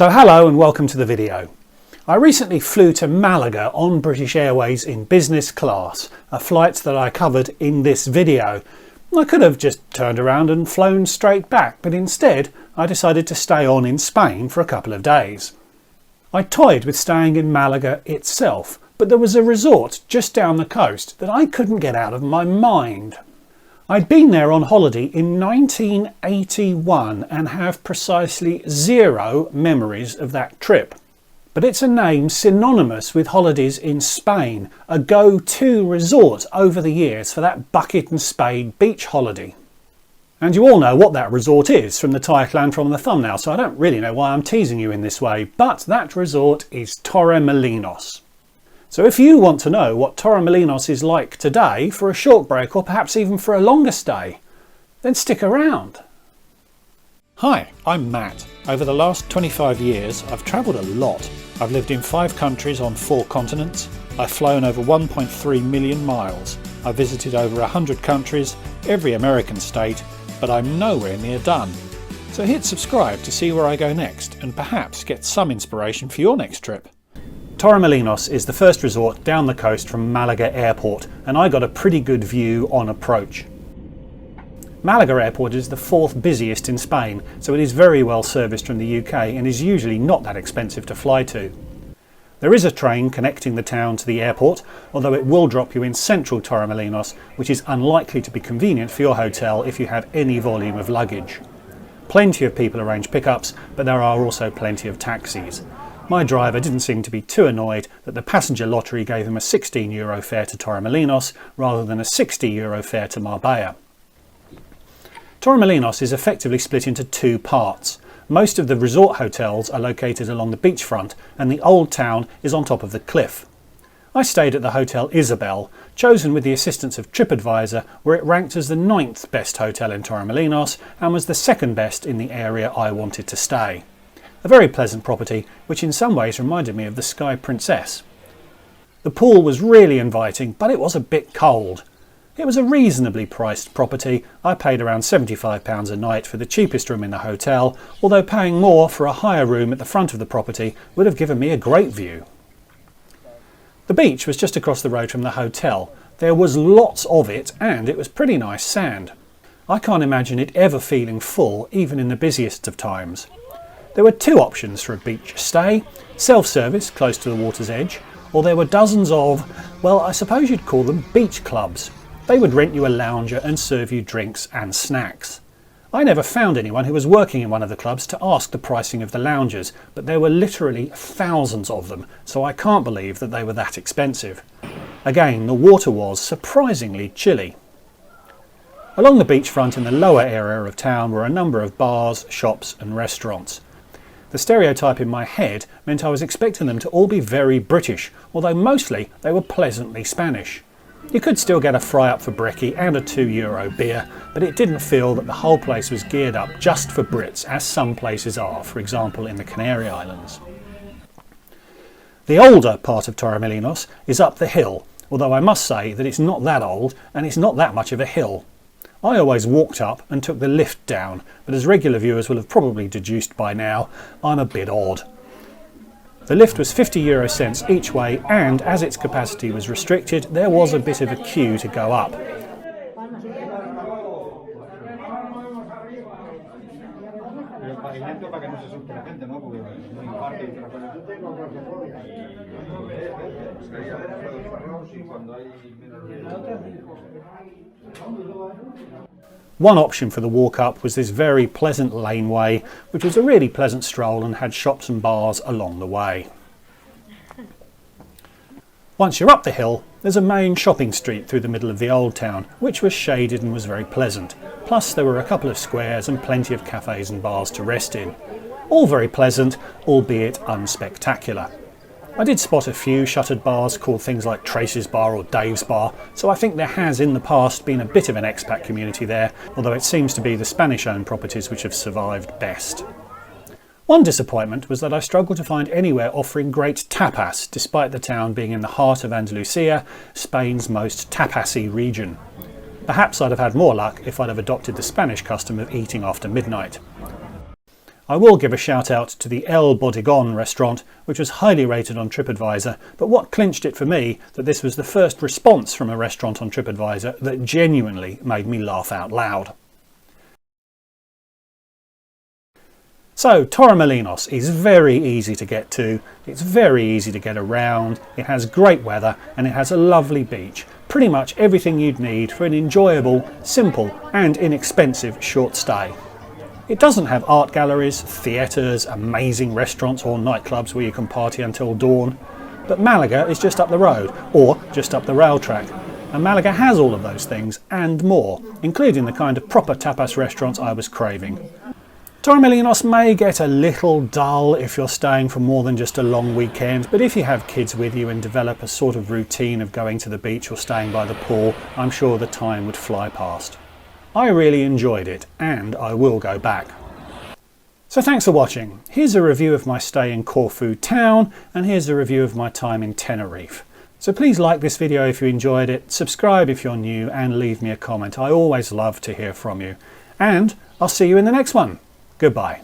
So hello and welcome to the video. I recently flew to Malaga on British Airways in business class, a flight that I covered in this video. I could have just turned around and flown straight back, but instead I decided to stay on in Spain for a couple of days. I toyed with staying in Malaga itself, but there was a resort just down the coast that I couldn't get out of my mind. I'd been there on holiday in 1981 and have precisely zero memories of that trip. But it's a name synonymous with holidays in Spain, a go-to resort over the years for that bucket and spade beach holiday. And you all know what that resort is from the title and from the thumbnail, so I don't really know why I'm teasing you in this way, but that resort is Torremolinos. So if you want to know what Torremolinos is like today for a short break or perhaps even for a longer stay, then stick around. Hi, I'm Matt. Over the last 25 years I've travelled a lot. I've lived in 5 countries on 4 continents. I've flown over 1.3 million miles. I've visited over 100 countries, every American state, but I'm nowhere near done. So hit subscribe to see where I go next and perhaps get some inspiration for your next trip. Torremolinos is the first resort down the coast from Malaga Airport, and I got a pretty good view on approach. Malaga Airport is the 4th busiest in Spain, so it is very well serviced from the UK and is usually not that expensive to fly to. There is a train connecting the town to the airport, although it will drop you in central Torremolinos, which is unlikely to be convenient for your hotel if you have any volume of luggage. Plenty of people arrange pickups, but there are also plenty of taxis. My driver didn't seem to be too annoyed that the passenger lottery gave him a €16 fare to Torremolinos rather than a €60 fare to Marbella. Torremolinos is effectively split into 2 parts. Most of the resort hotels are located along the beachfront and the old town is on top of the cliff. I stayed at the Hotel Isabel, chosen with the assistance of TripAdvisor, where it ranked as the 9th best hotel in Torremolinos and was the 2nd best in the area I wanted to stay. A very pleasant property, which in some ways reminded me of the Sky Princess. The pool was really inviting, but it was a bit cold. It was a reasonably priced property. I paid around £75 a night for the cheapest room in the hotel, although paying more for a higher room at the front of the property would have given me a great view. The beach was just across the road from the hotel. There was lots of it and it was pretty nice sand. I can't imagine it ever feeling full, even in the busiest of times. There were 2 options for a beach stay: self-service close to the water's edge, or there were dozens of, well, I suppose you'd call them beach clubs. They would rent you a lounger and serve you drinks and snacks. I never found anyone who was working in one of the clubs to ask the pricing of the loungers, but there were literally thousands of them, so I can't believe that they were that expensive. Again, the water was surprisingly chilly. Along the beachfront in the lower area of town were a number of bars, shops and restaurants. The stereotype in my head meant I was expecting them to all be very British, although mostly they were pleasantly Spanish. You could still get a fry-up for brekkie and a €2 beer, but it didn't feel that the whole place was geared up just for Brits, as some places are, for example in the Canary Islands. The older part of Torremolinos is up the hill, although I must say that it's not that old and it's not that much of a hill. I always walked up and took the lift down, but as regular viewers will have probably deduced by now, I'm a bit odd. The lift was 50 cents each way, and as its capacity was restricted, there was a bit of a queue to go up. One option for the walk up was this very pleasant laneway, which was a really pleasant stroll and had shops and bars along the way. Once you're up the hill, there's a main shopping street through the middle of the old town, which was shaded and was very pleasant. Plus there were a couple of squares and plenty of cafes and bars to rest in. All very pleasant, albeit unspectacular. I did spot a few shuttered bars called things like Tracy's Bar or Dave's Bar, so I think there has in the past been a bit of an expat community there, although it seems to be the Spanish-owned properties which have survived best. One disappointment was that I struggled to find anywhere offering great tapas, despite the town being in the heart of Andalusia, Spain's most tapasy region. Perhaps I'd have had more luck if I'd have adopted the Spanish custom of eating after midnight. I will give a shout out to the El Bodegon restaurant, which was highly rated on TripAdvisor, but what clinched it for me that this was the first response from a restaurant on TripAdvisor that genuinely made me laugh out loud. So Torremolinos is very easy to get to, it's very easy to get around, it has great weather and it has a lovely beach. Pretty much everything you'd need for an enjoyable, simple and inexpensive short stay. It doesn't have art galleries, theatres, amazing restaurants or nightclubs where you can party until dawn, but Malaga is just up the road or just up the rail track. And Malaga has all of those things and more, including the kind of proper tapas restaurants I was craving. Torremolinos may get a little dull if you're staying for more than just a long weekend, but if you have kids with you and develop a sort of routine of going to the beach or staying by the pool, I'm sure the time would fly past. I really enjoyed it and I will go back. So thanks for watching. Here's a review of my stay in Corfu town and here's a review of my time in Tenerife. So please like this video if you enjoyed it, subscribe if you're new and leave me a comment. I always love to hear from you. And I'll see you in the next one. Goodbye.